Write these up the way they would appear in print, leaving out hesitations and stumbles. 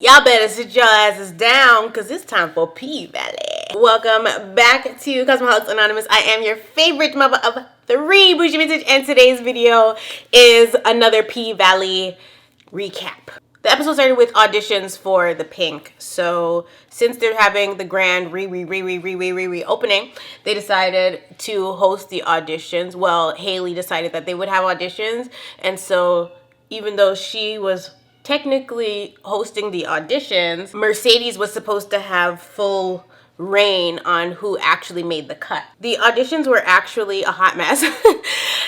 Y'all better sit your asses down because it's time for P-Valley. Welcome back to Cosmoholics Anonymous. I am your favorite mother of three, Bougie Vintage, and today's video is another P-Valley recap. The episode started with auditions for the Pink. So since they're having the grand reopening, they decided to host the auditions. Well, Haley decided that they would have auditions, and so even though she was technically hosting the auditions, Mercedes was supposed to have full reign on who actually made the cut. The auditions were actually a hot mess.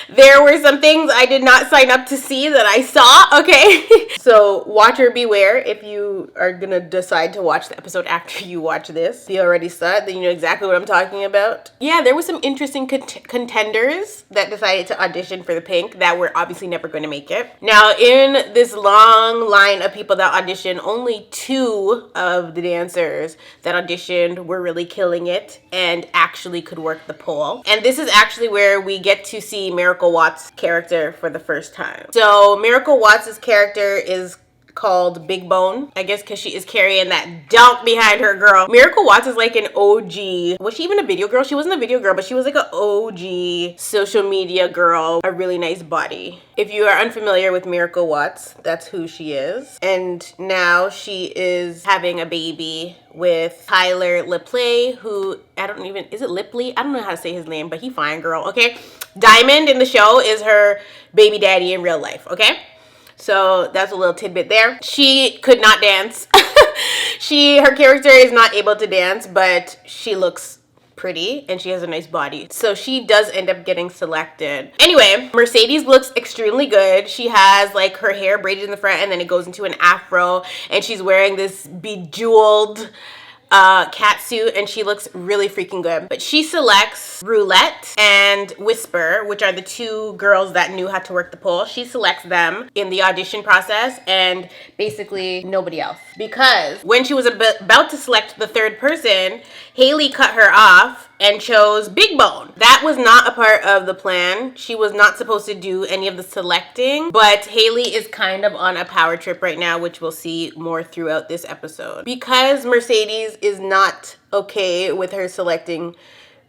There were some things I did not sign up to see that I saw, okay? So watcher beware if you are gonna decide to watch the episode after you watch this. If you already saw it, then you know exactly what I'm talking about. Yeah, there were some interesting contenders that decided to audition for the Pink that were obviously never going to make it. Now, in this long line of people that auditioned, only 2 of the dancers that auditioned were really killing it and actually could work the pole. And this is actually where we get to see Miracle Watts' character for the first time. So Miracle Watts' character is called Big Bone, I guess because she is carrying that dunk behind her, girl. Miracle Watts is like an OG. Was she even a video girl? She wasn't a video girl, but she was like an OG social media girl. A really nice body. If you are unfamiliar with Miracle Watts, that's who she is. And now she is having a baby with Tyler LePlay, who, is it Lipley? I don't know how to say his name, but he fine, girl, okay? Diamond in the show is her baby daddy in real life, okay? So that's a little tidbit there. She could not dance. Her character is not able to dance, but she looks pretty and she has a nice body. So she does end up getting selected. Anyway, Mercedes looks extremely good. She has like her hair braided in the front and then it goes into an afro, and she's wearing this bejeweled cat suit, and she looks really freaking good. But she selects Roulette and Whisper, which are the 2 girls that knew how to work the pole. She selects them in the audition process and basically nobody else. Because when she was about to select the 3rd person, Haley cut her off and chose Big Bone. That was not a part of the plan. She was not supposed to do any of the selecting, but Haley is kind of on a power trip right now, which we'll see more throughout this episode. Because Mercedes is not okay with her selecting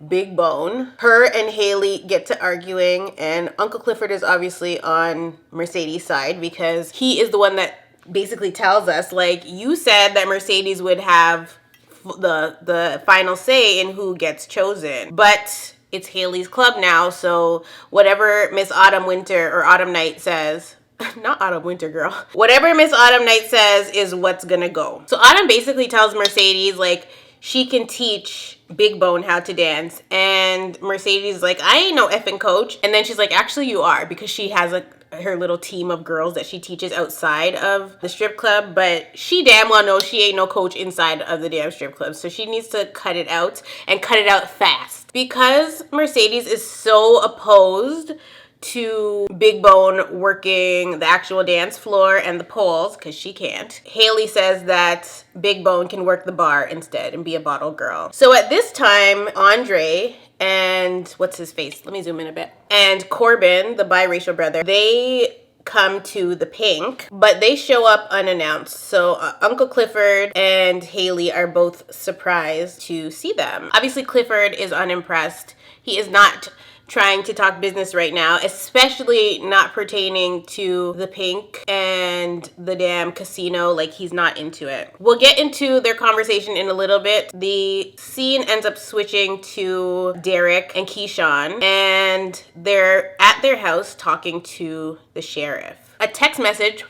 Big Bone, her and Haley get to arguing, and Uncle Clifford is obviously on Mercedes' side because he is the one that basically tells us, like, you said that Mercedes would have the final say in who gets chosen, but it's Haley's club now, so whatever Miss Autumn Winter or Autumn Night says, not Autumn Winter, girl, whatever Miss Autumn Night says is what's gonna go. So Autumn basically tells Mercedes like she can teach Big Bone how to dance, and Mercedes is like, I ain't no effing coach. And then she's like, actually you are, because she has her little team of girls that she teaches outside of the strip club, but she damn well knows she ain't no coach inside of the damn strip club. So she needs to cut it out and cut it out fast. Because Mercedes is so opposed to Big Bone working the actual dance floor and the poles, because she can't, Haley says that Big Bone can work the bar instead and be a bottle girl. So at this time, Andre and what's his face? Let me zoom in a bit. And Corbin, the biracial brother, they come to the Pink, but they show up unannounced. So Uncle Clifford and Haley are both surprised to see them. Obviously, Clifford is unimpressed. He is not trying to talk business right now, especially not pertaining to the Pink and the damn casino. Like, he's not into it. We'll get into their conversation in a little bit. The scene ends up switching to Derrick and Keyshawn, and they're at their house talking to the sheriff. A text message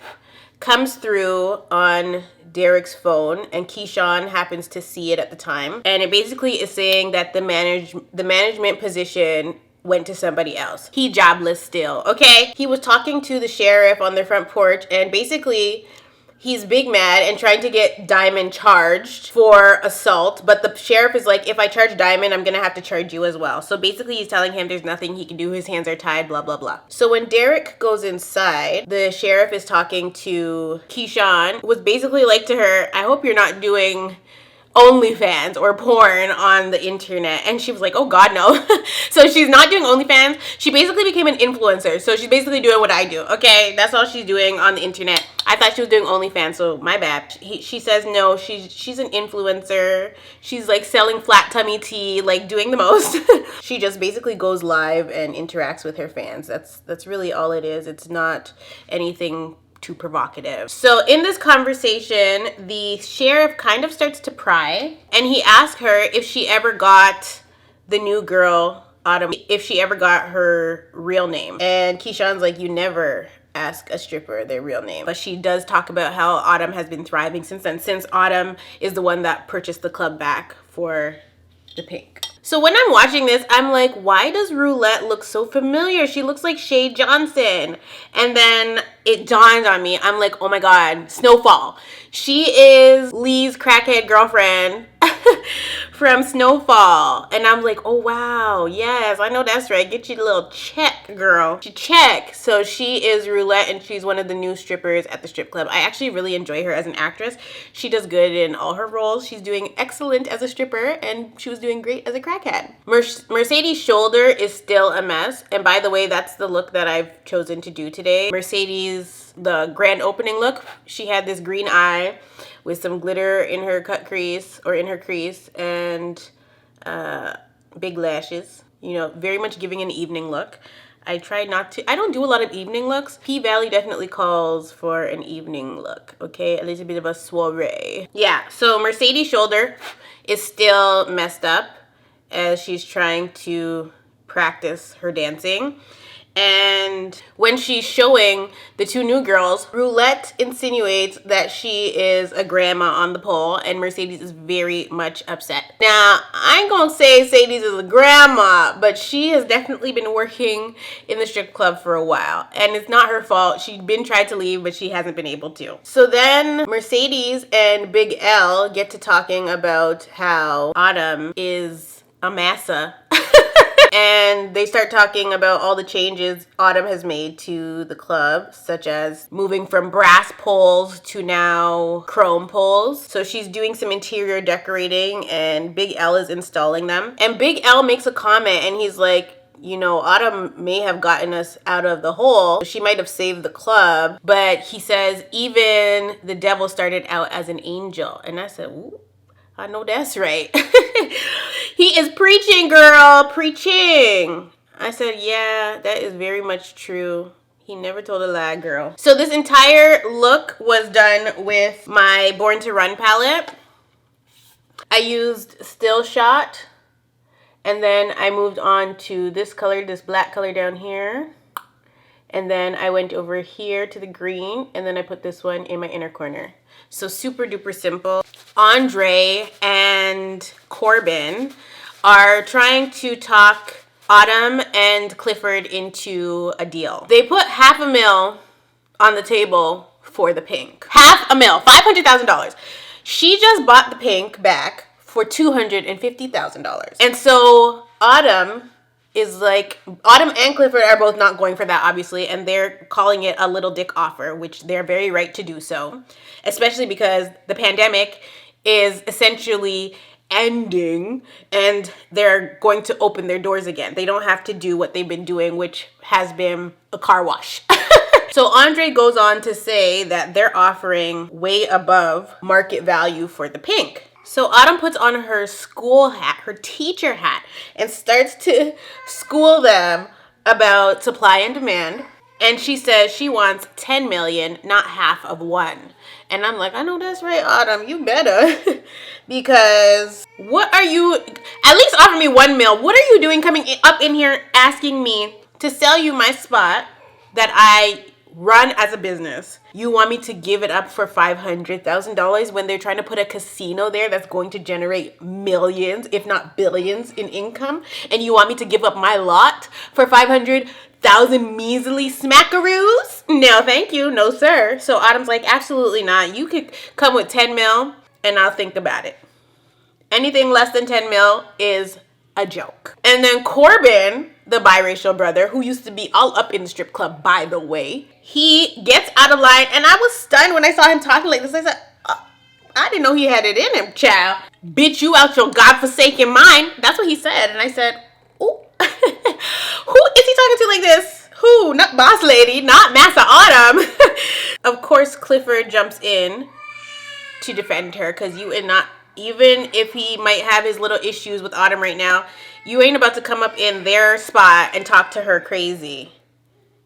comes through on Derrick's phone, and Keyshawn happens to see it at the time, and it basically is saying that the management position went to somebody else. He jobless still, okay? He was talking to the sheriff on their front porch, and basically he's big mad and trying to get Diamond charged for assault, but the sheriff is like, if I charge Diamond, I'm gonna have to charge you as well. So basically he's telling him there's nothing he can do, his hands are tied, blah, blah, blah. So when Derrick goes inside, the sheriff is talking to Keyshawn, was basically like to her, I hope you're not doing OnlyFans or porn on the internet. And she was like, oh God, no. So she's not doing OnlyFans. She basically became an influencer. So she's basically doing what I do. Okay, that's all she's doing on the internet. I thought she was doing OnlyFans, so my bad. She says no, she's an influencer. She's like selling flat tummy tea, like doing the most. She just basically goes live and interacts with her fans. That's really all it is. It's not anything too provocative. So in this conversation, the sheriff kind of starts to pry, and he asks her if she ever got the new girl, Autumn, if she ever got her real name. And Keyshawn's like, you never ask a stripper their real name. But she does talk about how Autumn has been thriving since then, since Autumn is the one that purchased the club back for the pink. So when I'm watching this, I'm like, why does Roulette look so familiar? She looks like Shay Johnson. And then it dawned on me. I'm like, oh my God, Snowfall. She is Lee's crackhead girlfriend from Snowfall. And I'm like, oh wow, yes, I know that's right. Get your little check, girl. She check. So she is Roulette, and she's one of the new strippers at the strip club. I actually really enjoy her as an actress. She does good in all her roles. She's doing excellent as a stripper, and she was doing great as a crackhead. Mercedes' shoulder is still a mess. And by the way, that's the look that I've chosen to do today. Mercedes, the grand opening look, she had this green eye with some glitter in her cut crease, or in her crease, and big lashes. You know, very much giving an evening look. I try not to, I don't do a lot of evening looks. P-Valley definitely calls for an evening look, okay? A little bit of a soiree. Yeah, so Mercedes' shoulder is still messed up as she's trying to practice her dancing. And when she's showing the two new girls, Roulette insinuates that she is a grandma on the pole, and Mercedes is very much upset. Now, I ain't gonna say Mercedes is a grandma, but she has definitely been working in the strip club for a while, and it's not her fault. She's been tried to leave, but she hasn't been able to. So then Mercedes and Big L get to talking about how Autumn is a massa. And they start talking about all the changes Autumn has made to the club, such as moving from brass poles to now chrome poles. So she's doing some interior decorating, and Big L is installing them. And Big L makes a comment, and he's like, you know, Autumn may have gotten us out of the hole. She might have saved the club. But he says, even the devil started out as an angel. And I said, ooh, I know that's right. He is preaching, girl, preaching. I said, yeah, that is very much true. He never told a lie, girl. So this entire look was done with my Born to Run palette. I used Still Shot, and then I moved on to this color, this black color down here. And then I went over here to the green, and then I put this one in my inner corner. So super duper simple. Andre and Corbin are trying to talk Autumn and Clifford into a deal. They put $500,000 on the table for the pink. $500,000, $500,000. She just bought the pink back for $250,000. And so Autumn is like, Autumn and Clifford are both not going for that, obviously, and they're calling it a little dick offer, which they're very right to do so, especially because the pandemic is essentially ending and they're going to open their doors again. They don't have to do what they've been doing, which has been a car wash. So Andre goes on to say that they're offering way above market value for the pink. So Autumn puts on her school hat, her teacher hat, and starts to school them about supply and demand. And she says she wants 10 million, not half of one. And I'm like, I know that's right, Autumn, you better. Because what are you, at least offer me 1 mil. What are you doing coming up in here asking me to sell you my spot that I run as a business? You want me to give it up for $500,000 when they're trying to put a casino there that's going to generate millions, if not billions in income? And you want me to give up my lot for 500,000 measly smackaroos? No, thank you. No, sir. So Autumn's like, absolutely not. You could come with 10 mil and I'll think about it. Anything less than 10 mil is a joke. And then Corbin, the biracial brother, who used to be all up in the strip club, by the way, he gets out of line, and I was stunned when I saw him talking like this. I said, oh, I didn't know he had it in him, child. bitch, you out your godforsaken mind. That's what he said. And I said, oh, who is he talking to like this? Who? Not boss lady, not Massa Autumn. Of course, Clifford jumps in to defend her because you and not, even if he might have his little issues with Autumn right now, you ain't about to come up in their spot and talk to her crazy.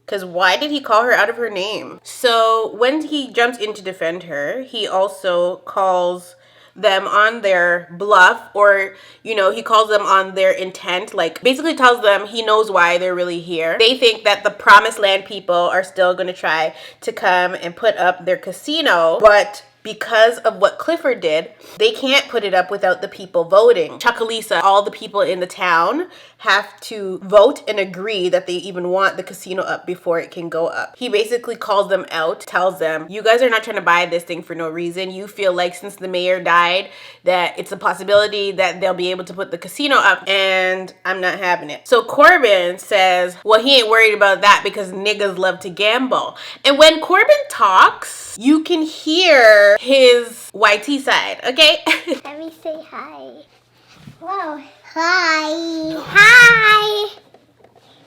Because why did he call her out of her name? So when he jumps in to defend her, he also calls them on their bluff, or, you know, he calls them on their intent, like basically tells them he knows why they're really here. They think that the Promised Land people are still going to try to come and put up their casino, but because of what Clifford did, they can't put it up without the people voting. Chuckalisa, all the people in the town have to vote and agree that they even want the casino up before it can go up. He basically calls them out, tells them, you guys are not trying to buy this thing for no reason. You feel like since the mayor died that it's a possibility that they'll be able to put the casino up, and I'm not having it. So Corbin says, well, he ain't worried about that because niggas love to gamble. And when Corbin talks, you can hear his YT side, okay? Let me say hi. Whoa. Hi. Hi.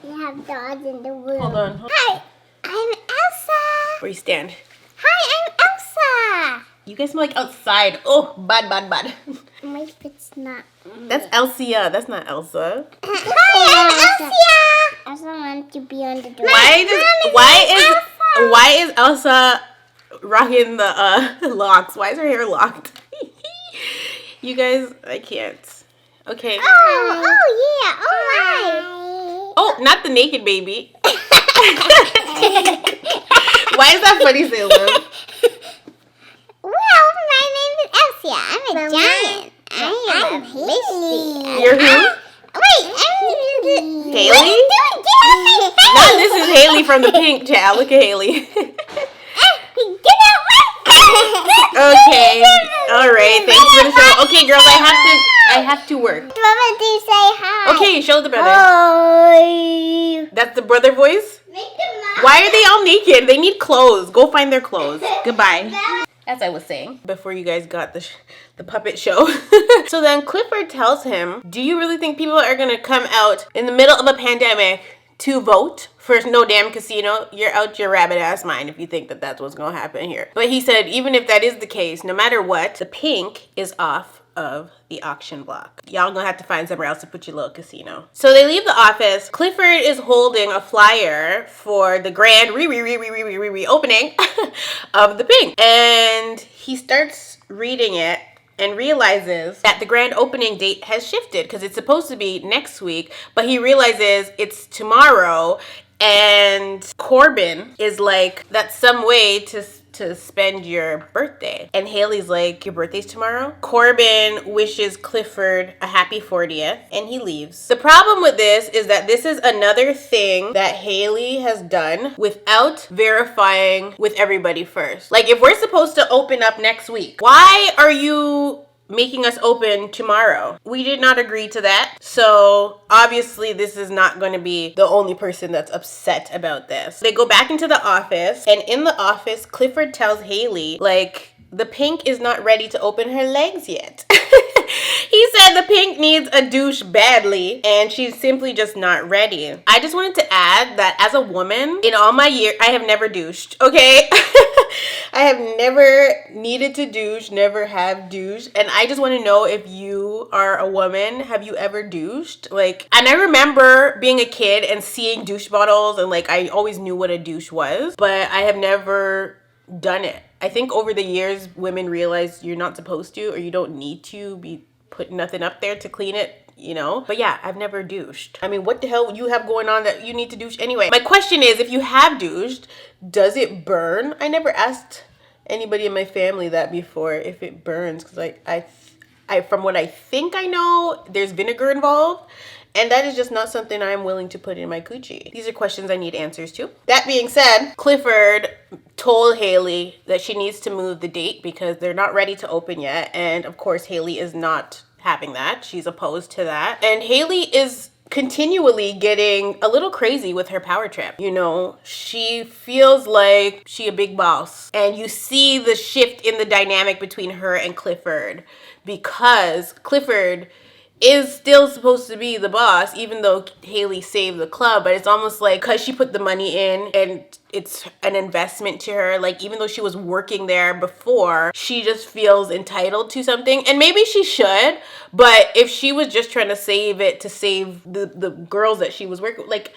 We have dogs in the room. Hold on. Hi, I'm Elsa. Where you stand? Hi, I'm Elsa. You guys smell like outside. Oh, bad, bad, bad. My foot's not. That's Elsia. That's not Elsa. Hi, I'm Elsa. Elsa wants to be on the door. Why is Elsa rocking the locks? Why is her hair locked? You guys, I can't. Okay. Oh yeah. Oh my. Oh, not the naked baby. Why is that funny, Salem? Well, my name is Elsa. I'm a giant. I'm Haley. You're who? Wait, I'm Haley? No, this is Haley from the Pink Child. Look at Haley. Okay. All right. Thanks for the show. Okay, girls, I have to work. Mama, do say hi. Okay, show the brother. Hi. That's the brother voice? Why are they all naked? They need clothes. Go find their clothes. Goodbye. As I was saying, before you guys got the puppet show. So then Clifford tells him, do you really think people are going to come out in the middle of a pandemic to vote for no damn casino? You're out your rabbit ass mind if you think that that's what's going to happen here. But he said, even if that is the case, no matter what, the pink is off of the auction block. Y'all gonna have to find somewhere else to put your little casino. So they leave the office. Clifford is holding a flyer for the grand reopening of the pink. And he starts reading it and realizes that the grand opening date has shifted because it's supposed to be next week, but he realizes it's tomorrow. And Corbin is like, that's some way to spend your birthday. And Haley's like, your birthday's tomorrow? Corbin wishes Clifford a happy 40th and he leaves. The problem with this is that this is another thing that Haley has done without verifying with everybody first. Like, if we're supposed to open up next week, why are you making us open tomorrow? We did not agree to that. So obviously this is not going to be the only person that's upset about this. They go back into the office, and in the office, Clifford tells Haley, like, the pink is not ready to open her legs yet. He said the pink needs a douche badly and she's simply just not ready. I just wanted to add that as a woman, in all my years, I have never douched, okay? I have never needed to douche, never have douched. And I just want to know, if you are a woman, have you ever douched? Like, and I remember being a kid and seeing douche bottles, and like, I always knew what a douche was, but I have never done it. I think over the years, women realize you're not supposed to, or you don't need to be putting nothing up there to clean it, you know? But yeah, I've never douched. I mean, what the hell you have going on that you need to douche anyway? My question is, if you have douched, does it burn? I never asked anybody in my family that before, if it burns, because I from what I think I know, there's vinegar involved. And that is just not something I'm willing to put in my coochie. These are questions I need answers to. That being said, Clifford told Haley that she needs to move the date because they're not ready to open yet. And of course, Haley is not having that. She's opposed to that. And Haley is continually getting a little crazy with her power trip. You know, she feels like she a big boss. And you see the shift in the dynamic between her and Clifford, because Clifford is still supposed to be the boss, even though Haley saved the club. But it's almost like, because she put the money in and it's an investment to her, like even though she was working there before, she just feels entitled to something. And maybe she should, but if she was just trying to save it to save the girls that she was working with, like,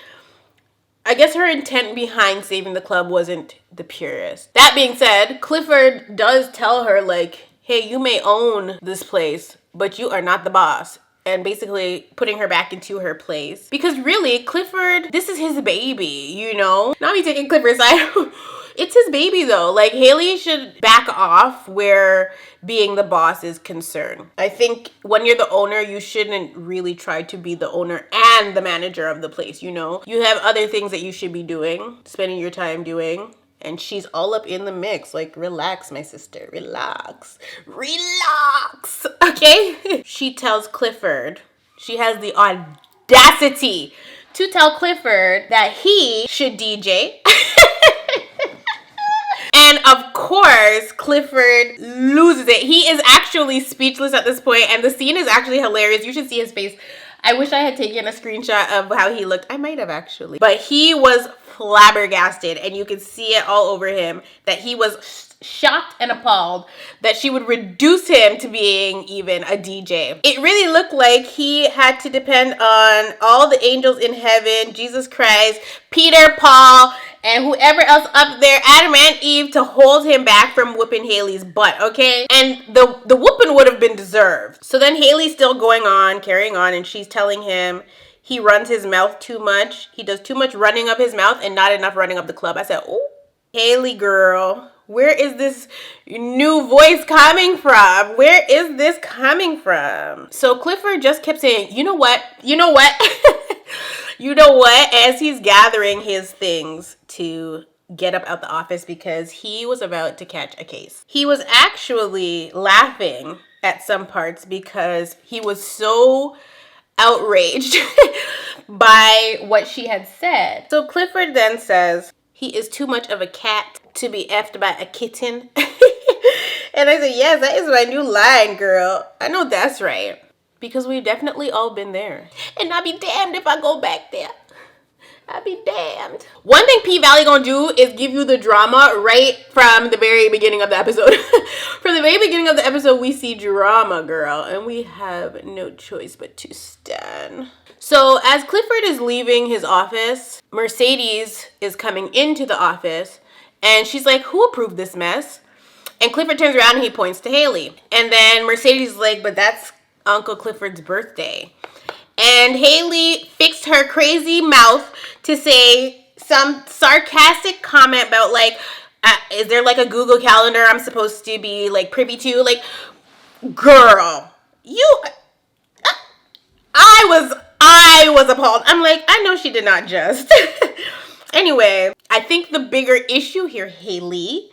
I guess her intent behind saving the club wasn't the purest. That being said, Clifford does tell her, like, hey, you may own this place, but you are not the boss. And basically putting her back into her place. Because really, Clifford, this is his baby, you know? Not me taking Clifford's side. It's his baby though. Like, Haley should back off where being the boss is concerned. I think when you're the owner, you shouldn't really try to be the owner and the manager of the place, you know? You have other things that you should be doing, spending your time doing. And she's all up in the mix. Like, relax, my sister. Relax. Relax. Okay? She tells Clifford, she has the audacity to tell Clifford that he should DJ. And of course, Clifford loses it. He is actually speechless at this point, and the scene is actually hilarious. You should see his face. I wish I had taken a screenshot of how he looked. I might have actually. But he was flabbergasted, and you could see it all over him that he was shocked and appalled that she would reduce him to being even a DJ. It really looked like he had to depend on all the angels in heaven, Jesus Christ, Peter, Paul, and whoever else up there, Adam and Eve, to hold him back from whooping Haley's butt, okay? And the whooping would have been deserved. So then Haley's still going on, carrying on, and she's telling him he runs his mouth too much. He does too much running up his mouth and not enough running up the club. I said, oh, Haley girl, where is this new voice coming from? Where is this coming from? So Clifford just kept saying, you know what? You know what? You know what? As he's gathering his things to get up out the office because he was about to catch a case. He was actually laughing at some parts because he was so outraged by what she had said. So Clifford then says, he is too much of a cat to be effed by a kitten. And I said, yes, that is my new line, girl. I know that's right. Because we've definitely all been there. And I'll be damned if I go back there. I'll be damned. One thing P-Valley gonna do is give you the drama right from the very beginning of the episode. From the very beginning of the episode, we see drama, girl. And we have no choice but to stand. So as Clifford is leaving his office, Mercedes is coming into the office. And she's like, who approved this mess? And Clifford turns around and he points to Haley. And then Mercedes is like, but that's Uncle Clifford's birthday. And Haley fixed her crazy mouth to say some sarcastic comment about, like, is there like a Google Calendar I'm supposed to be like privy to? Like, girl, I was appalled. I'm like, I know she did not just. Anyway, I think the bigger issue here, Haley,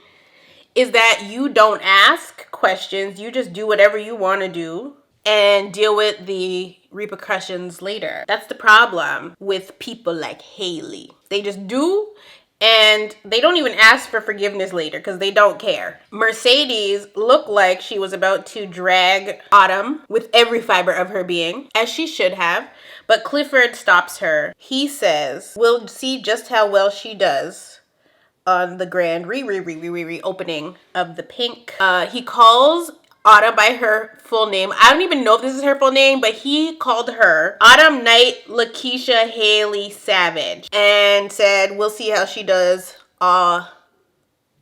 is that you don't ask questions. You just do whatever you want to do and deal with the repercussions later. That's the problem with people like Haley. They just do, and they don't even ask for forgiveness later because they don't care. Mercedes looked like she was about to drag Autumn with every fiber of her being, as she should have. But Clifford stops her. He says, we'll see just how well she does on the grand reopening of the Pink. He calls Autumn by her full name. I don't even know if this is her full name, but he called her Autumn Knight Lakeisha Haley Savage and said, we'll see how she does all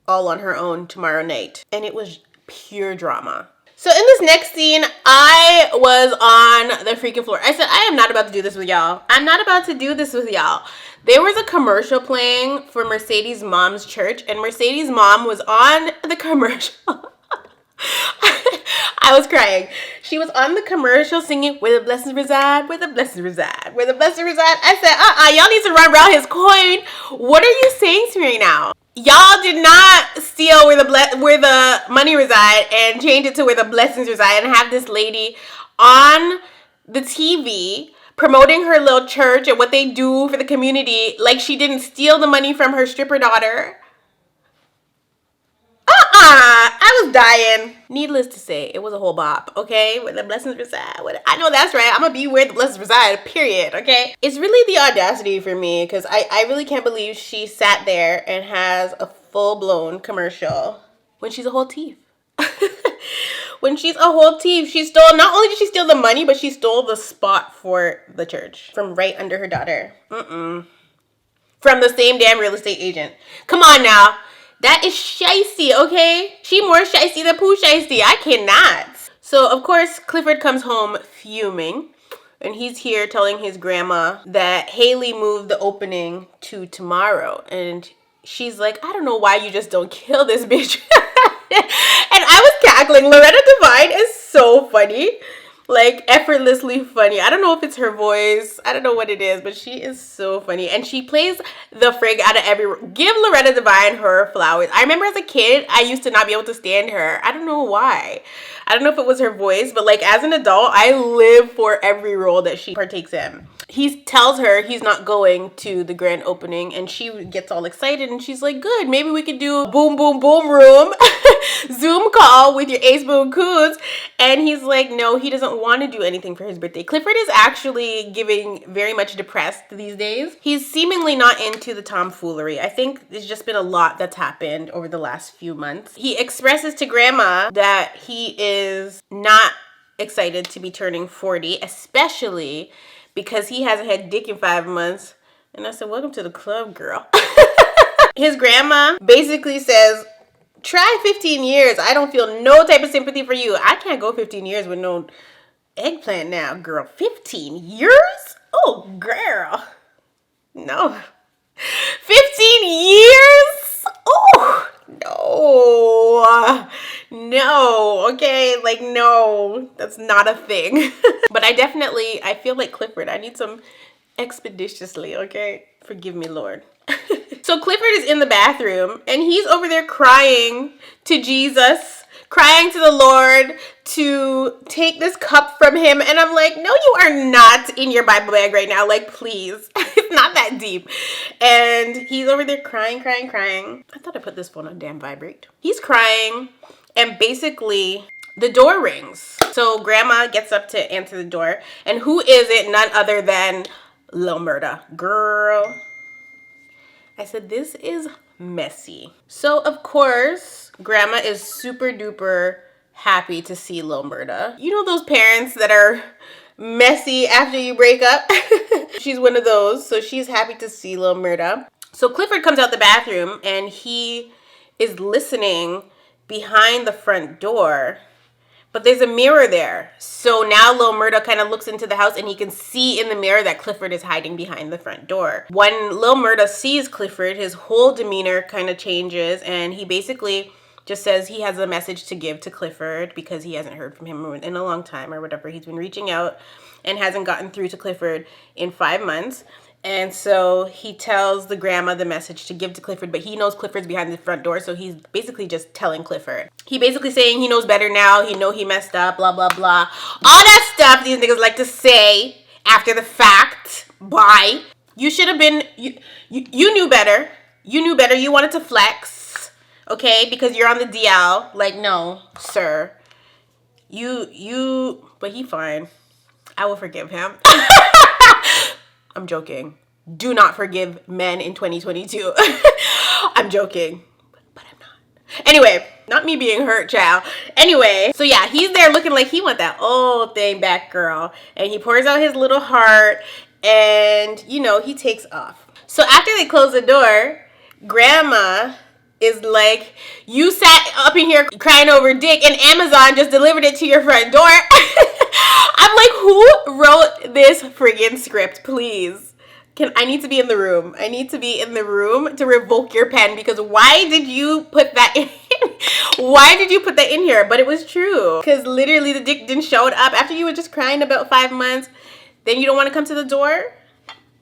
on her own tomorrow night. And it was pure drama. So in this next scene, I was on the freaking floor. I said, I am not about to do this with y'all. I'm not about to do this with y'all. There was a commercial playing for Mercedes' mom's church, and Mercedes' mom was on the commercial. I was crying. She was on the commercial singing, where the blessings reside, where the blessings reside, where the blessings reside. I said, y'all need to run around his coin. What are you saying to me right now? Y'all did not steal where the money reside and change it to where the blessings reside and have this lady on the TV promoting her little church and what they do for the community, like she didn't steal the money from her stripper daughter. I was dying. Needless to say, it was a whole bop, okay? Where the blessings reside. I know that's right. I'm gonna be where the blessings reside, period, okay? It's really the audacity for me, because I really can't believe she sat there and has a full-blown commercial when she's a whole thief. When she's a whole thief, she stole, not only did she steal the money, but she stole the spot for the church from right under her daughter. From the same damn real estate agent. Come on now. That is shicey, okay? She more shicey than Pooh shicey. I cannot. So, of course, Clifford comes home fuming. And he's here telling his grandma that Haley moved the opening to tomorrow. And she's like, I don't know why you just don't kill this bitch. And I was cackling. Loretta Devine is so funny. Like, effortlessly funny. I don't know if it's her voice. I don't know what it is, but she is so funny. And she plays the frig out of every... Give Loretta Devine her flowers. I remember as a kid, I used to not be able to stand her. I don't know why. I don't know if it was her voice, but like as an adult, I live for every role that she partakes in. He tells her he's not going to the grand opening, and she gets all excited, and she's like, good, maybe we could do a boom, boom, boom room Zoom call with your ace boom coons. And he's like, no, he doesn't want to do anything for his birthday. Clifford is actually giving very much depressed these days. He's seemingly not into the tomfoolery. I think there's just been a lot that's happened over the last few months. He expresses to grandma that he is not excited to be turning 40, especially because he hasn't had dick in 5 months. And I said, welcome to the club, girl. His grandma basically says, try 15 years. I don't feel no type of sympathy for you. I can't go 15 years with no eggplant now, girl. 15 years? Oh, girl. No. 15 years? Oh, no. No, okay? Like, no. That's not a thing. But I feel like Clifford. I need some expeditiously, okay? Forgive me, Lord. So Clifford is in the bathroom and he's over there crying to Jesus, crying to the Lord to take this cup from him. And I'm like, no, you are not in your Bible bag right now. Like, please, it's not that deep. And he's over there crying, crying, crying. I thought I put this phone on damn vibrate. He's crying and basically the door rings. So grandma gets up to answer the door. And who is it? None other than Lil Murda. Girl. I said, this is messy. So, of course, grandma is super duper happy to see Lil Murda. You know those parents that are messy after you break up? She's one of those, so she's happy to see Lil Murda. So Clifford comes out the bathroom and he is listening behind the front door. But there's a mirror there. So now Lil Murda kind of looks into the house and he can see in the mirror that Clifford is hiding behind the front door. When Lil Murda sees Clifford, his whole demeanor kind of changes and he basically just says he has a message to give to Clifford because he hasn't heard from him in a long time or whatever. He's been reaching out and hasn't gotten through to Clifford in 5 months. And so he tells the grandma the message to give to Clifford, but he knows Clifford's behind the front door, so he's basically just telling Clifford. He basically saying he knows better now, he know he messed up, blah, blah, blah. All that stuff these niggas like to say after the fact. Bye. You should have been, you knew better. You knew better. You wanted to flex, okay, because you're on the DL. Like, no, sir. But he fine. I will forgive him. I'm joking. Do not forgive men in 2022. I'm joking, but I'm not. Anyway, not me being hurt, child. Anyway, so yeah, he's there looking like he want that old thing back, girl. And he pours out his little heart and, you know, he takes off. So after they close the door, grandma is like, you sat up in here crying over dick and Amazon just delivered it to your front door. I'm like, who wrote this friggin' script, please? I need to be in the room. I need to be in the room to revoke your pen because why did you put that in? Why did you put that in here? But it was true. Because literally the dick didn't show up after you were just crying about 5 months. Then you don't want to come to the door?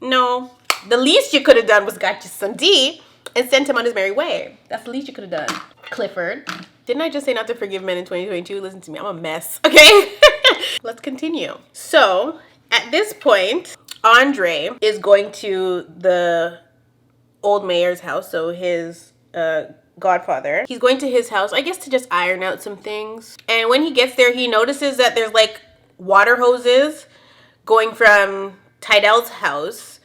No. The least you could have done was got you some D and sent him on his merry way. That's the least you could have done. Clifford. Didn't I just say not to forgive men in 2022? Listen to me. I'm a mess. Okay? Let's continue. So, At this point, Andre is going to the old mayor's house, so his godfather. He's going to his house, I guess, to just iron out some things. And when he gets there, he notices that there's like water hoses going from Tydell's house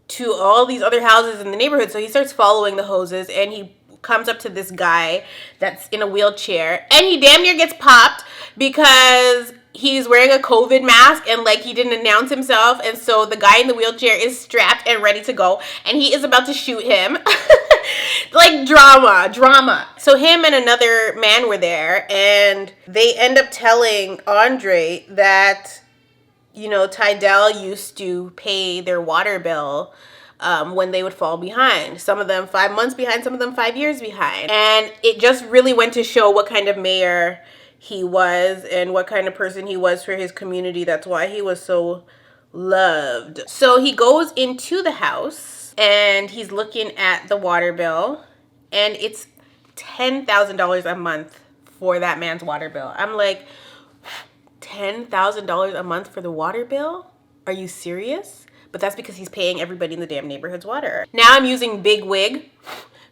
to all these other houses in the neighborhood. So he starts following the hoses, and he comes up to this guy that's in a wheelchair, and he damn near gets popped because he's wearing a COVID mask and like he didn't announce himself. And so the guy in the wheelchair is strapped and ready to go, and he is about to shoot him. Like drama. So him and another man were there, and they end up telling Andre that, you know, Tydell used to pay their water bill when they would fall behind. Some of them 5 months behind, some of them 5 years behind. And it just really went to show what kind of mayor he was and what kind of person he was for his community. That's why he was so loved. So he goes into the house and he's looking at the water bill, and it's $10,000 a month for that man's water bill. I'm like, $10,000 a month for the water bill? Are you serious? But that's because he's paying everybody in the damn neighborhood's water. Now I'm using Big Wig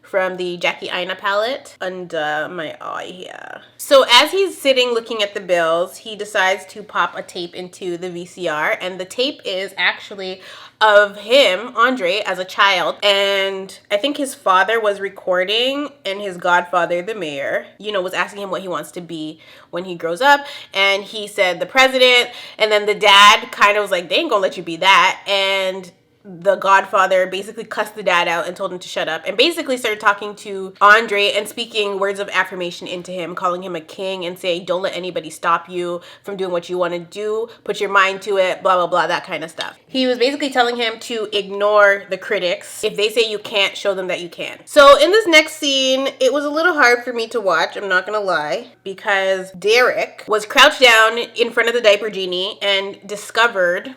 from the Jackie Aina palette under my eye here. So as he's sitting looking at the bills, he decides to pop a tape into the VCR, and the tape is actually of him, Andre, as a child. And I think his father was recording, and his godfather, the mayor, you know, was asking him what he wants to be when he grows up. And he said the president, and then the dad kind of was like, they ain't gonna let you be that. And the godfather basically cussed the dad out and told him to shut up, and basically started talking to Andre and speaking words of affirmation into him, calling him a king and saying, don't let anybody stop you from doing what you want to do, put your mind to it, blah blah blah, that kind of stuff. He was basically telling him to ignore the critics. If they say you can't, show them that you can. So in this next scene, it was a little hard for me to watch, I'm not gonna lie, because Derrick was crouched down in front of the diaper genie and discovered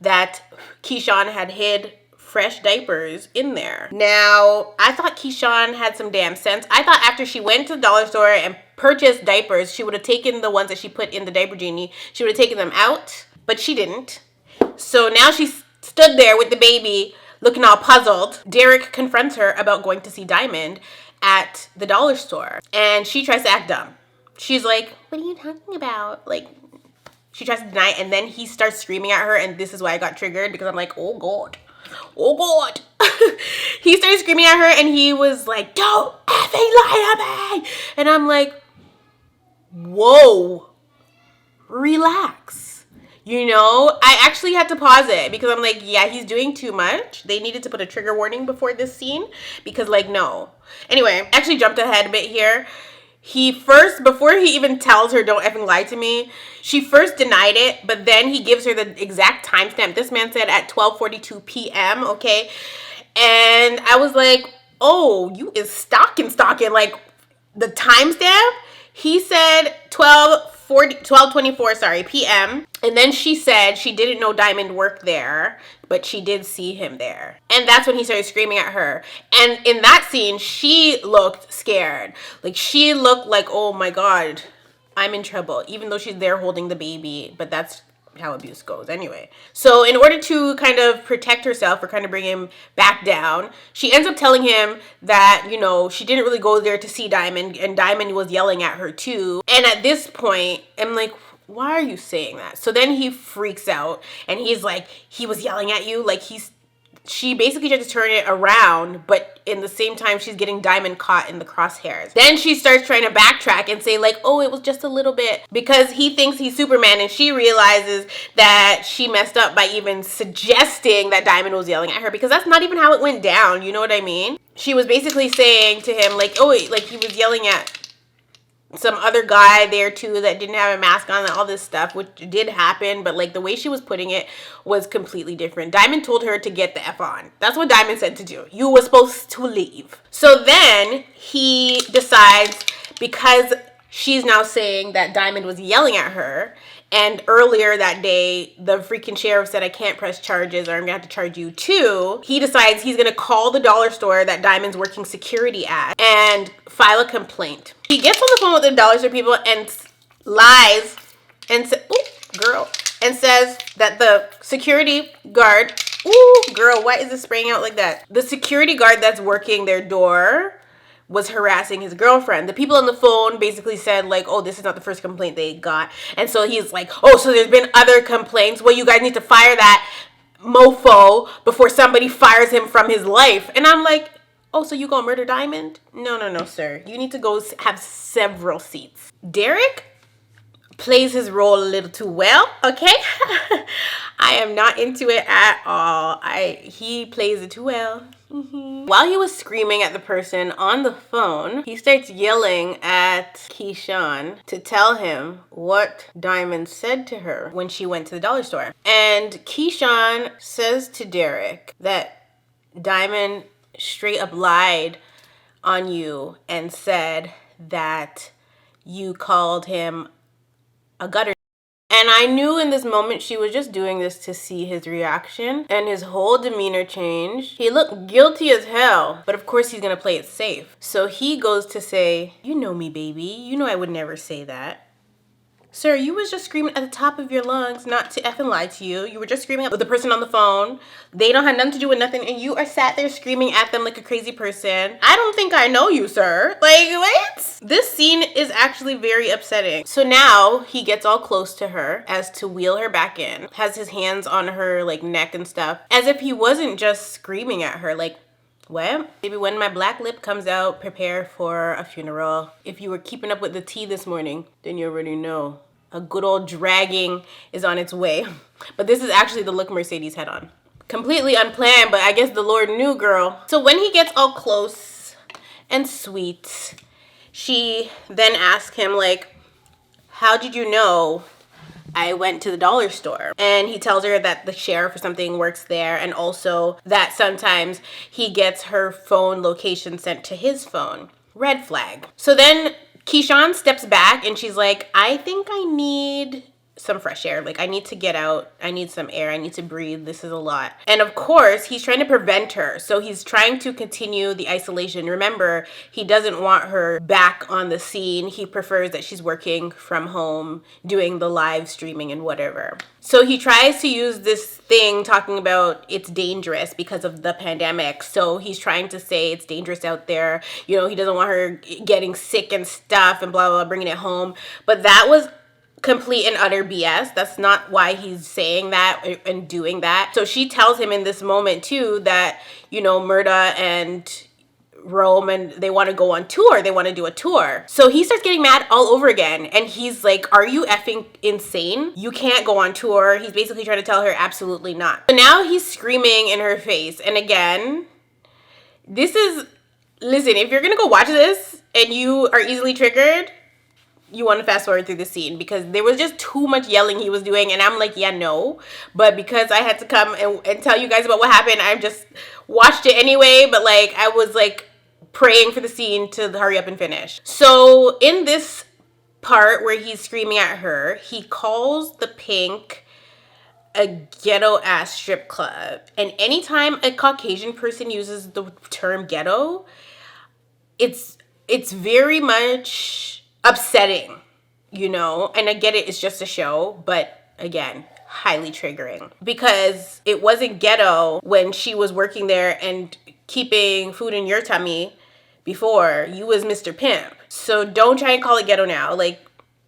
that Keyshawn had hid fresh diapers in there. Now, I thought Keyshawn had some damn sense. I thought after she went to the dollar store and purchased diapers, she would have taken the ones that she put in the diaper genie. She would have taken them out, but she didn't. So now she stood there with the baby looking all puzzled. Derrick confronts her about going to see Diamond at the dollar store, and she tries to act dumb. She's like, what are you talking about? Like, she tries to deny it, and then he starts screaming at her, and this is why I got triggered, because I'm like, oh God. Oh God. He started screaming at her, and he was like, don't effing lie to me. And I'm like, whoa, relax. You know, I actually had to pause it because I'm like, yeah, he's doing too much. They needed to put a trigger warning before this scene because, like, no. Anyway, I actually jumped ahead a bit here. He first, before he even tells her, don't effing lie to me, she first denied it, but then he gives her the exact timestamp. This man said at 12:42 p.m., okay? And I was like, oh, you is stalking, like, the timestamp? He said 12:24 p.m. And then she said she didn't know Diamond worked there, but she did see him there. And that's when he started screaming at her. And in that scene, she looked scared. Like, she looked like, oh my God, I'm in trouble, even though she's there holding the baby. But that's how abuse goes anyway. So in order to kind of protect herself or kind of bring him back down, she ends up telling him that, you know, she didn't really go there to see Diamond, and Diamond was yelling at her too. And at this point, I'm like, why are you saying that? So then he freaks out, and he's like, he was yelling at you? Like, she basically tried to turn it around, but in the same time, she's getting Diamond caught in the crosshairs. Then she starts trying to backtrack and say, like, oh, it was just a little bit, because he thinks he's Superman, and she realizes that she messed up by even suggesting that Diamond was yelling at her, because that's not even how it went down, you know what I mean? She was basically saying to him, like, oh, like, he was yelling at some other guy there too that didn't have a mask on and all this stuff, which did happen, but like the way she was putting it was completely different. Diamond told her to get the F on. That's what Diamond said to do. You were supposed to leave. So then he decides, because she's now saying that Diamond was yelling at her, and earlier that day, the freaking sheriff said, I can't press charges or I'm gonna have to charge you too. He decides he's gonna call the dollar store that Diamond's working security at and file a complaint. He gets on the phone with the dollar store people and lies and says, oh, girl, and says that the security guard, ooh, girl, why is it spraying out like that? The security guard that's working their door was harassing his girlfriend. The people on the phone basically said like, oh, this is not the first complaint they got. And so he's like, oh, so there's been other complaints. Well, you guys need to fire that mofo before somebody fires him from his life. And I'm like, oh, so you gonna murder Diamond? No, sir. You need to go have several seats. Derrick plays his role a little too well, okay? I am not into it at all. He plays it too well. While he was screaming at the person on the phone, he starts yelling at Keyshawn to tell him what Diamond said to her when she went to the dollar store. And Keyshawn says to Derrick that Diamond straight up lied on you and said that you called him a gutter. And I knew in this moment she was just doing this to see his reaction, and his whole demeanor changed. He looked guilty as hell, but of course he's gonna play it safe. So he goes to say, you know me, baby. You know I would never say that. Sir, you was just screaming at the top of your lungs, not to effing lie to you. You were just screaming at the person on the phone. They don't have nothing to do with nothing, and you are sat there screaming at them like a crazy person. I don't think I know you, sir. Like, what? This scene is actually very upsetting. So now he gets all close to her as to wheel her back in, has his hands on her like neck and stuff, as if he wasn't just screaming at her. Like, well, maybe when my black lip comes out, prepare for a funeral. If you were keeping up with the tea this morning, then you already know. A good old dragging is on its way. But this is actually the look Mercedes had on. Completely unplanned, but I guess the Lord knew, girl. So when he gets all close and sweet, she then asks him, like, how did you know I went to the dollar store? And he tells her that the sheriff or something works there, and also that sometimes he gets her phone location sent to his phone. Red flag. So then Keyshawn steps back and she's like, I think I need some fresh air. Like, I need to get out. I need some air. I need to breathe. This is a lot. And of course, he's trying to prevent her. So he's trying to continue the isolation. Remember, he doesn't want her back on the scene. He prefers that she's working from home, doing the live streaming and whatever. So he tries to use this thing talking about it's dangerous because of the pandemic. So he's trying to say it's dangerous out there. You know, he doesn't want her getting sick and stuff and blah, blah, blah, bringing it home. But that was complete and utter BS. That's not why he's saying that and doing that. So she tells him in this moment too that, you know, Murda and Rome and they want to go on tour. They want to do a tour. So he starts getting mad all over again. And he's like, are you effing insane? You can't go on tour. He's basically trying to tell her absolutely not. So now he's screaming in her face. And again, this is, listen, if you're going to go watch this and you are easily triggered, you want to fast forward through the scene because there was just too much yelling he was doing. And I'm like, yeah, no. But because I had to come and tell you guys about what happened, I just watched it anyway. But like, I was like praying for the scene to hurry up and finish. So in this part where he's screaming at her, he calls the Pink a ghetto ass strip club. And anytime a Caucasian person uses the term ghetto, it's very much upsetting, you know, and I get it, it's just a show, but again, highly triggering because it wasn't ghetto when she was working there and keeping food in your tummy before. You was Mr. Pimp. So don't try and call it ghetto now. Like,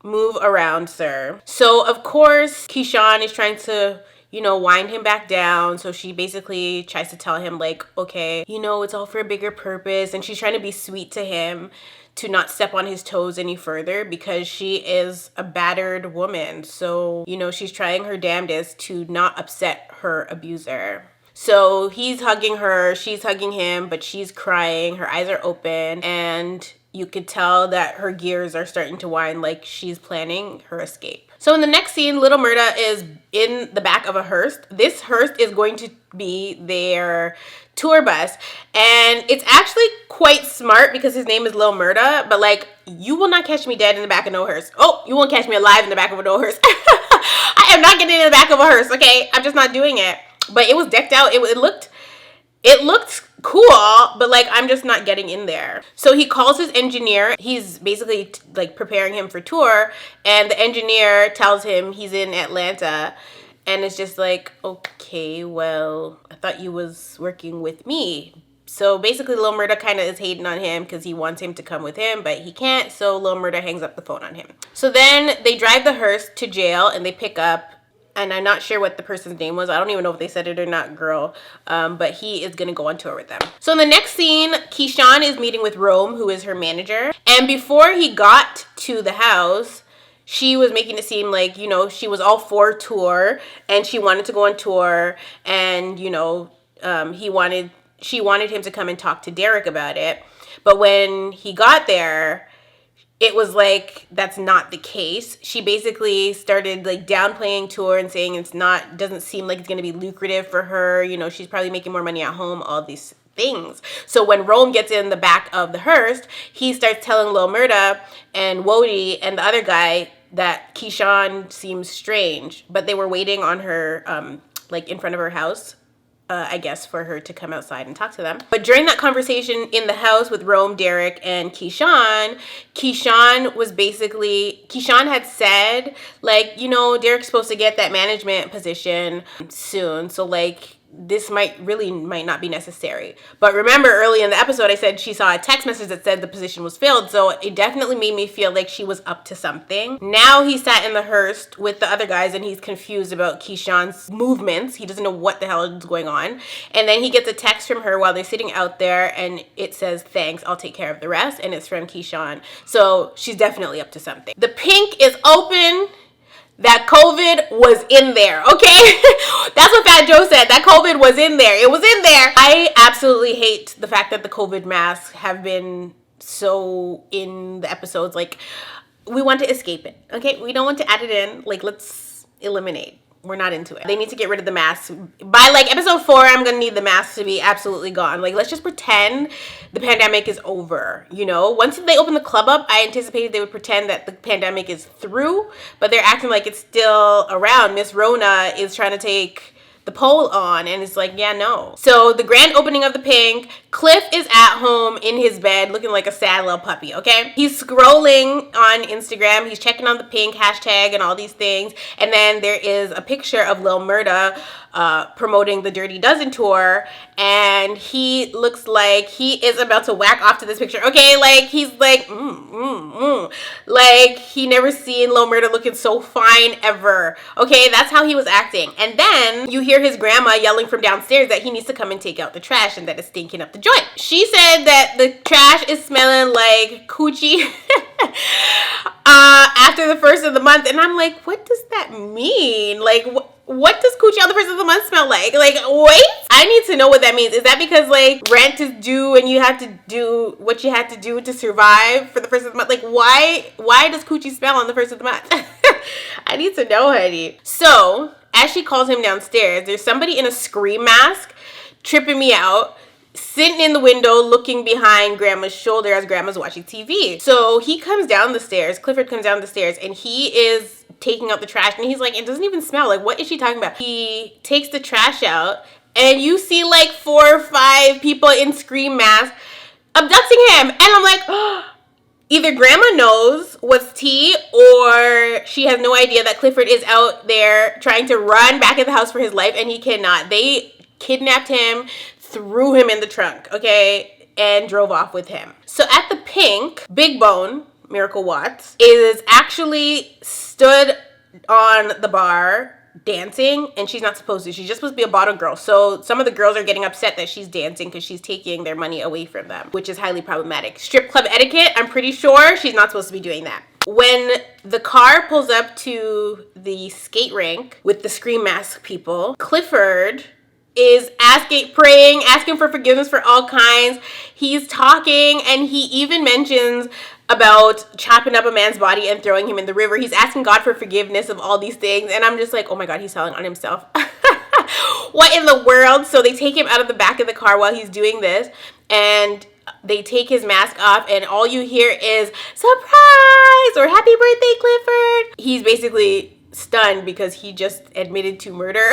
move around, sir. So of course, Keyshawn is trying to, you know, wind him back down. So she basically tries to tell him like, okay, you know, it's all for a bigger purpose. And she's trying to be sweet to him to not step on his toes any further because she is a battered woman. So, you know, she's trying her damnedest to not upset her abuser. So he's hugging her, she's hugging him, but she's crying, her eyes are open, and you could tell that her gears are starting to wind like she's planning her escape. So in the next scene, little Murda is in the back of a hearse. This hearse is going to be their tour bus, and it's actually quite smart because his name is Lil Murda, but like, you will not catch me dead in the back of no hearse. Oh, you won't catch me alive in the back of a no hearse. I am not getting in the back of a hearse, okay? I'm just not doing it. But it was decked out. It looked it looked cool, but like I'm just not getting in there. So he calls his engineer. He's basically like preparing him for tour, and the engineer tells him he's in Atlanta, and it's just like, okay, well, I thought you was working with me. So basically Lil Murda kind of is hating on him because he wants him to come with him, but he can't, so Lil Murda hangs up the phone on him. So then they drive the hearse to jail and they pick up, and I'm not sure what the person's name was. I don't even know if they said it or not, girl. But he is gonna go on tour with them. So in the next scene, Keyshawn is meeting with Rome, who is her manager. And before he got to the house, she was making it seem like, you know, she was all for tour and she wanted to go on tour, and, you know, she wanted him to come and talk to Derrick about it. But when he got there, it was like, that's not the case. She basically started like downplaying tour and saying doesn't seem like it's going to be lucrative for her. You know, she's probably making more money at home, all these things. So when Rome gets in the back of the hearse, he starts telling Lil Murda and Wody and the other guy that Keyshawn seems strange, but they were waiting on her, like in front of her house. I guess, for her to come outside and talk to them. But during that conversation in the house with Rome, Derrick, and Keyshawn had said, like, you know, Derrick's supposed to get that management position soon, so like this might not be necessary. But remember early in the episode I said she saw a text message that said the position was filled, so it definitely made me feel like she was up to something. Now he sat in the hearse with the other guys and he's confused about Keyshawn's movements. He doesn't know what the hell is going on. And then he gets a text from her while they're sitting out there and it says, "Thanks, I'll take care of the rest." And it's from Keyshawn. So she's definitely up to something. The pink is open. That COVID was in there, okay? That's what Fat Joe said. That COVID was in there. It was in there. I absolutely hate the fact that the COVID masks have been so in the episodes. Like, we want to escape it, okay? We don't want to add it in. Like, let's eliminate. We're not into it. They need to get rid of the masks. By like episode 4, I'm gonna need the masks to be absolutely gone. Like, let's just pretend the pandemic is over, you know? Once they open the club up, I anticipated they would pretend that the pandemic is through, but they're acting like it's still around. Miss Rona is trying to take the poll on, and it's like, yeah, no. So the grand opening of the pink, Cliff is at home in his bed looking like a sad little puppy, okay? He's scrolling on Instagram, he's checking on the pink hashtag and all these things, and then there is a picture of Lil Murda promoting the Dirty Dozen tour, and he looks like he is about to whack off to this picture, okay? Like, he's like, like, he never seen Lil Murda looking so fine ever, okay? That's how he was acting. And then you hear his grandma yelling from downstairs that he needs to come and take out the trash and that it's stinking up the joint. She said that the trash is smelling like coochie after the first of the month, and I'm like, what does that mean? Like, what does coochie on the first of the month smell like? Like, wait, I need to know what that means. Is that because like rent is due and you have to do what you had to do to survive for the first of the month? Like, why does coochie smell on the first of the month? I need to know, honey. So as she calls him downstairs, there's somebody in a scream mask tripping me out, sitting in the window looking behind Grandma's shoulder as Grandma's watching TV. So he comes down the stairs, Clifford comes down the stairs, and he is taking out the trash, and he's like, it doesn't even smell. Like, what is she talking about? He takes the trash out, and you see like 4 or 5 people in scream masks abducting him. And I'm like, oh, either Grandma knows what's tea, or she has no idea that Clifford is out there trying to run back in the house for his life, and he cannot. They kidnapped him, threw him in the trunk, okay, and drove off with him. So at the pink, Big Bone, Miracle Watts, is actually stood on the bar dancing, and she's not supposed to. She's just supposed to be a bottle girl. So some of the girls are getting upset that she's dancing because she's taking their money away from them, which is highly problematic. Strip club etiquette, I'm pretty sure she's not supposed to be doing that. When the car pulls up to the skate rink with the scream mask people, Clifford is praying, asking for forgiveness for all kinds. He's talking, and he even mentions about chopping up a man's body and throwing him in the river. He's asking God for forgiveness of all these things, and I'm just like, oh my God, he's telling on himself. What in the world? So they take him out of the back of the car while he's doing this, and they take his mask off, and all you hear is surprise or happy birthday, Clifford. He's basically stunned because he just admitted to murder.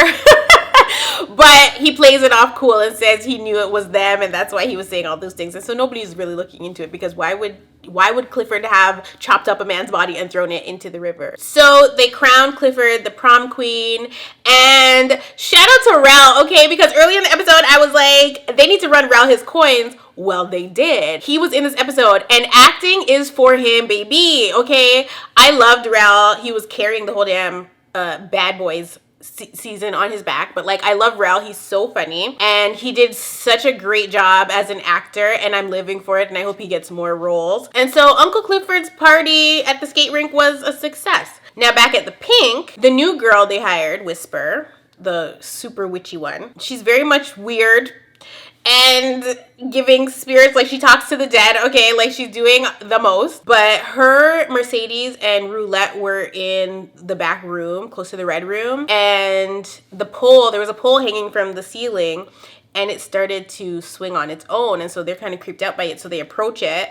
But he plays it off cool and says he knew it was them, and that's why he was saying all those things. And so nobody's really looking into it, because why would Clifford have chopped up a man's body and thrown it into the river? So they crowned Clifford the prom queen, and shout out to Rel, okay? Because early in the episode, I was like, they need to run Rel his coins. Well, they did. He was in this episode, and acting is for him, baby, okay? I loved Rel. He was carrying the whole damn Bad Boys season on his back, but like, I love Rel. He's so funny, and he did such a great job as an actor, and I'm living for it, and I hope he gets more roles. And so Uncle Clifford's party at the skate rink was a success. Now back at the Pink, the new girl they hired, Whisper, the super witchy one, she's very much weird and giving spirits, like she talks to the dead, okay, like she's doing the most. But her, Mercedes, and Roulette were in the back room, close to the red room, and the pole, there was a pole hanging from the ceiling, and it started to swing on its own, and so they're kind of creeped out by it, so they approach it.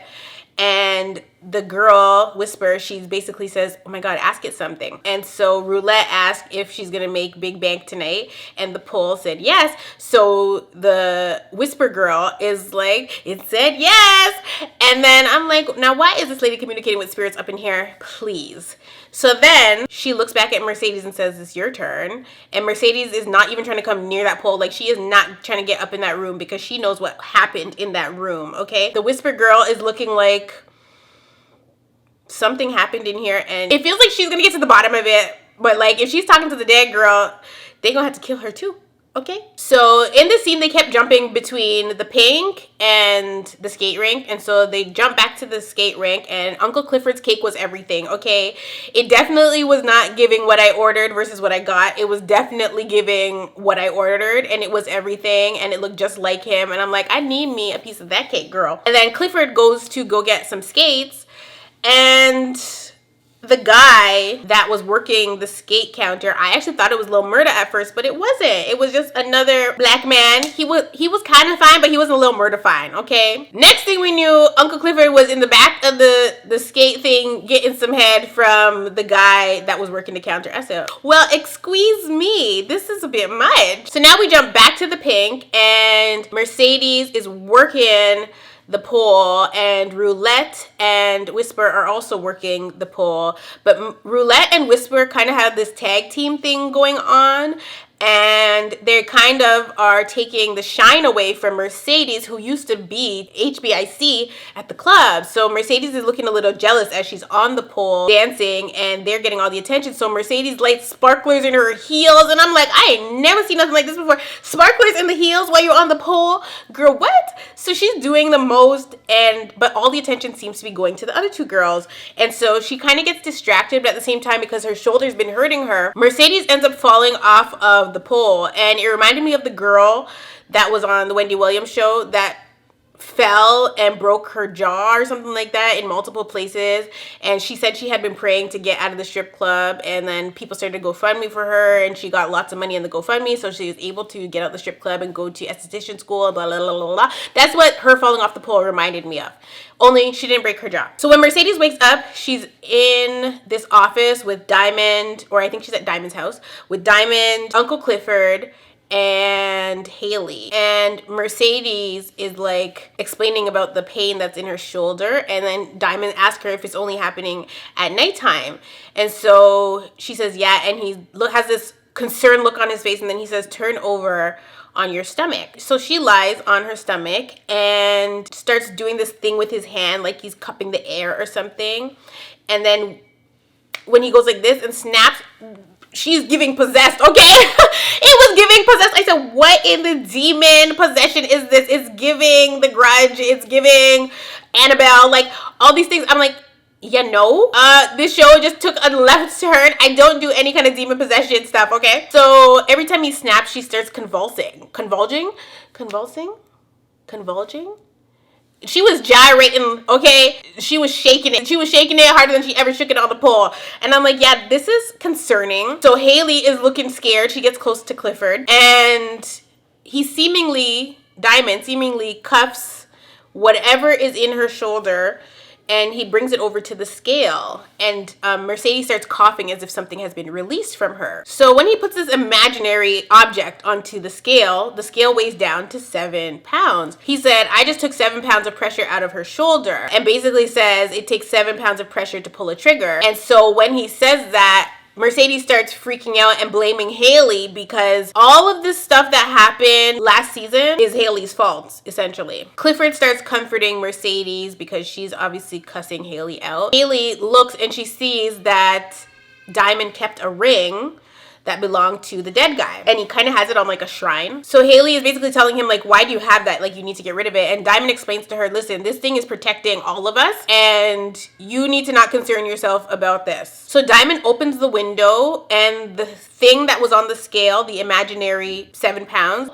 And the girl, Whisper, she basically says, oh my God, ask it something. And so Roulette asked if she's gonna make big bank tonight, and the pole said yes. So the Whisper girl is like, it said yes. And then I'm like, now why is this lady communicating with spirits up in here? Please. So then she looks back at Mercedes and says, it's your turn. And Mercedes is not even trying to come near that pole. Like, she is not trying to get up in that room, because she knows what happened in that room, okay? The Whisper girl is looking like something happened in here, and it feels like she's gonna get to the bottom of it. But like, if she's talking to the dead girl, they gonna have to kill her too. Okay, so in this scene, they kept jumping between the Pink and the skate rink, and so they jumped back to the skate rink, and Uncle Clifford's cake was everything, okay? It definitely was not giving what I ordered versus what I got. It was definitely giving what I ordered, and it was everything, and it looked just like him, and I'm like, I need me a piece of that cake, girl. And then Clifford goes to go get some skates, and the guy that was working the skate counter, I actually thought it was Lil Murda at first, but it wasn't. It was just another black man. He was kind of fine, but he wasn't Lil Murda fine, okay? Next thing we knew, Uncle Clifford was in the back of the skate thing getting some head from the guy that was working the counter. I said, well, excuse me, this is a bit much. So now we jump back to the Pink, and Mercedes is working the pole, and Roulette and Whisper are also working the pole. But Roulette and Whisper kind of have this tag team thing going on, and they kind of are taking the shine away from Mercedes, who used to be HBIC at the club. So Mercedes is looking a little jealous as she's on the pole dancing, and they're getting all the attention. So Mercedes lights sparklers in her heels, and I'm like, I ain't never seen nothing like this before. Sparklers in the heels while you're on the pole? Girl, what? So she's doing the most, but all the attention seems to be going to the other two girls. And so she kind of gets distracted, but at the same time, because her shoulder's been hurting her, Mercedes ends up falling off of the pole. And it reminded me of the girl that was on the Wendy Williams show that fell and broke her jaw or something like that in multiple places. And she said she had been praying to get out of the strip club, and then people started to GoFundMe for her, and she got lots of money in the GoFundMe, so she was able to get out the strip club and go to esthetician school, blah, blah, blah, blah, blah. That's what her falling off the pole reminded me of. Only she didn't break her jaw. So when Mercedes wakes up, she's in this office with Diamond, or I think she's at Diamond's house, with Diamond, Uncle Clifford, and Haley. And Mercedes is like explaining about the pain that's in her shoulder, and then Diamond asks her if it's only happening at nighttime. And so she says yeah, and he has this concerned look on his face, and then he says, turn over on your stomach. So she lies on her stomach and starts doing this thing with his hand, like he's cupping the air or something. And then when he goes like this and snaps, she's giving possessed, okay? It was giving possessed. I said, what in the demon possession is this? It's giving The Grudge. It's giving Annabelle. Like, all these things. I'm like, yeah, no. This show just took a left turn. I don't do any kind of demon possession stuff, okay? So every time he snaps, she starts convulsing. Convulging? She was gyrating, okay? She was shaking it. She was shaking it harder than she ever shook it on the pole. And I'm like, yeah, this is concerning. So Haley is looking scared. She gets close to Clifford, and Diamond seemingly cuffs whatever is in her shoulder and he brings it over to the scale, and Mercedes starts coughing as if something has been released from her. So when he puts this imaginary object onto the scale weighs down to 7 pounds. He said, I just took 7 pounds of pressure out of her shoulder, and basically says it takes 7 pounds of pressure to pull a trigger. And so when he says that, Mercedes starts freaking out and blaming Haley because all of this stuff that happened last season is Haley's fault, essentially. Clifford starts comforting Mercedes because she's obviously cussing Haley out. Haley looks and she sees that Diamond kept a ring that belonged to the dead guy, and he kind of has it on like a shrine. So Haley is basically telling him like, why do you have that? Like, you need to get rid of it. And Diamond explains to her, listen, this thing is protecting all of us, and you need to not concern yourself about this. So Diamond opens the window, and the thing that was on the scale, the imaginary 7 pounds,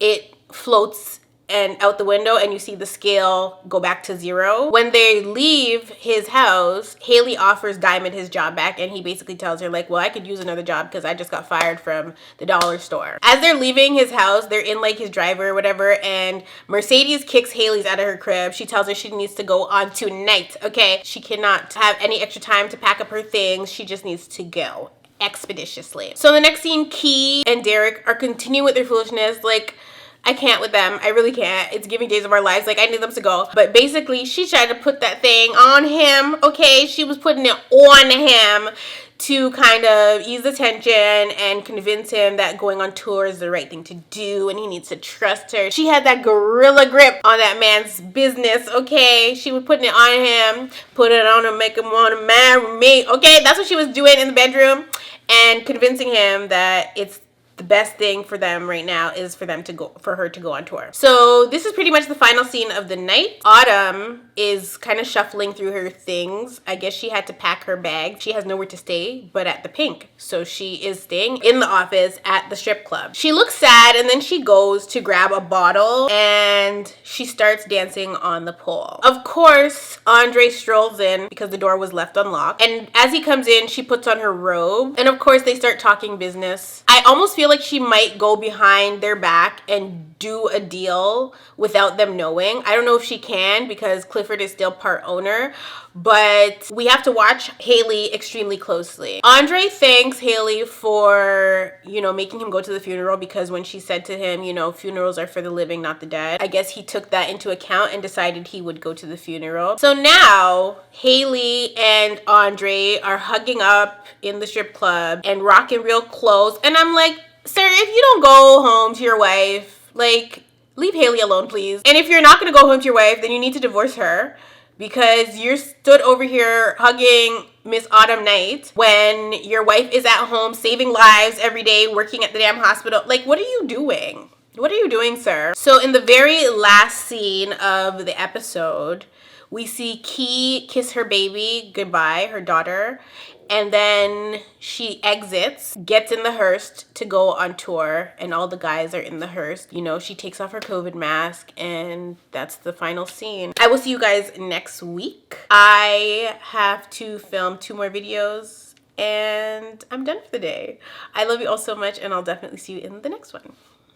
it floats and out the window, and you see the scale go back to 0. When they leave his house, Haley offers Diamond his job back, and he basically tells her like, well, I could use another job because I just got fired from the dollar store. As they're leaving his house, they're in like his driveway or whatever, and Mercedes kicks Haley's out of her crib. She tells her she needs to go on tonight, okay? She cannot have any extra time to pack up her things. She just needs to go expeditiously. So in the next scene, Key and Derrick are continuing with their foolishness. Like, I can't with them. I really can't. It's giving Days of Our Lives. Like, I need them to go. But basically, she tried to put that thing on him, okay? She was putting it on him to kind of ease the tension and convince him that going on tour is the right thing to do and he needs to trust her. She had that gorilla grip on that man's business, okay? She was putting it on him, put it on him, make him want to marry me, okay? That's what she was doing in the bedroom, and convincing him that it's the best thing for them right now is for her to go on tour. So this is pretty much the final scene of the night. Autumn is kind of shuffling through her things. I guess she had to pack her bag. She has nowhere to stay but at the Pink. So she is staying in the office at the strip club. She looks sad, and then she goes to grab a bottle and she starts dancing on the pole. Of course, Andre strolls in because the door was left unlocked. And as he comes in, she puts on her robe. And of course, they start talking business. I almost feel like she might go behind their back and do a deal without them knowing. I don't know if she can because Clifford is still part owner, but we have to watch Haley extremely closely. Andre thanks Haley for, you know, making him go to the funeral, because when she said to him, you know, funerals are for the living, not the dead, I guess he took that into account and decided he would go to the funeral. So now Haley and Andre are hugging up in the strip club and rocking real close, and I'm like, sir, if you don't go home to your wife, like, leave Haley alone, please. And if you're not gonna go home to your wife, then you need to divorce her, because you're stood over here hugging Miss Autumn Night when your wife is at home saving lives every day, working at the damn hospital. Like, what are you doing? What are you doing, sir? So in the very last scene of the episode, we see Key kiss her baby goodbye, her daughter, and then she exits, gets in the hearse to go on tour, and all the guys are in the hearse. You know, she takes off her COVID mask, and that's the final scene. I will see you guys next week. I have to film 2 more videos, and I'm done for the day. I love you all so much, and I'll definitely see you in the next one.